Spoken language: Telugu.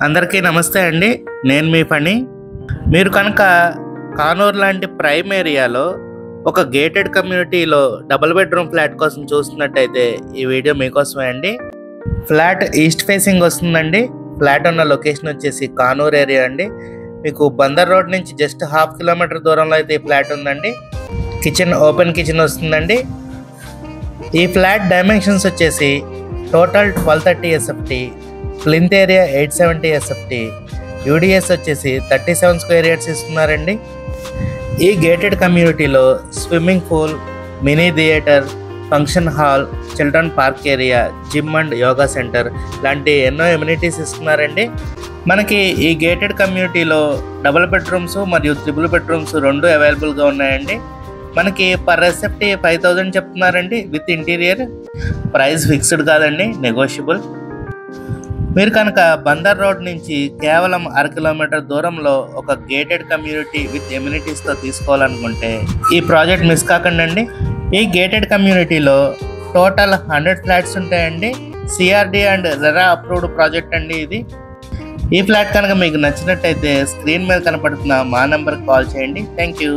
అందరికీ నమస్తే అండి. నేను మీ ఫణి. మీరు కనుక కానూరు లాంటి ప్రైమ్ ఏరియాలో ఒక గేటెడ్ కమ్యూనిటీలో డబుల్ బెడ్రూమ్ ఫ్లాట్ కోసం చూస్తున్నట్టయితే ఈ వీడియో మీకోసమే అండి. ఫ్లాట్ ఈస్ట్ ఫేసింగ్ వస్తుందండి. ఫ్లాట్ ఉన్న లొకేషన్ వచ్చేసి కానూరు ఏరియా అండి. మీకు బందర్ రోడ్ నుంచి జస్ట్ 1/2 కిలోమీటర్ దూరంలో అయితే ఈ ఫ్లాట్ ఉందండి. కిచెన్ ఓపెన్ కిచెన్ వస్తుందండి. ఈ ఫ్లాట్ డైమెన్షన్స్ వచ్చేసి total 1230 SFT, plinth area 870 SFT, UDS వచ్చేసి 37 స్క్వేర్ యార్డ్స్ ఇస్తున్నారండి. ఈ గేటెడ్ కమ్యూనిటీలో swimming pool, mini theatre, function hall, children park area, gym and yoga centre లాంటి ఎన్నో ఎమ్యూనిటీస్ ఇస్తున్నారండి. మనకి ఈ గేటెడ్ కమ్యూనిటీలో డబుల్ బెడ్రూమ్స్ మరియు ట్రిపుల్ బెడ్రూమ్స్ రెండు అవైలబుల్గా ఉన్నాయండి. మనకి పర్ SFT 5000 చెప్తున్నారండి విత్ ఇంటీరియర్. ప్రైస్ ఫిక్స్డ్ కాదండి, నెగోషియబుల్. మీరు కనుక బందర్ రోడ్ నుంచి కేవలం 1/2 కిలోమీటర్ దూరంలో ఒక గేటెడ్ కమ్యూనిటీ విత్ ఎమ్యూనిటీస్తో తీసుకోవాలనుకుంటే ఈ ప్రాజెక్ట్ మిస్ కాకండి. ఈ గేటెడ్ కమ్యూనిటీలో టోటల్ 100 ఫ్లాట్స్ ఉంటాయండి. CRD and RERA approved project అండి ఇది. ఈ ఫ్లాట్ కనుక మీకు నచ్చినట్టయితే స్క్రీన్ మీద కనపడుతున్న మా నెంబర్కి కాల్ చేయండి. Thank you.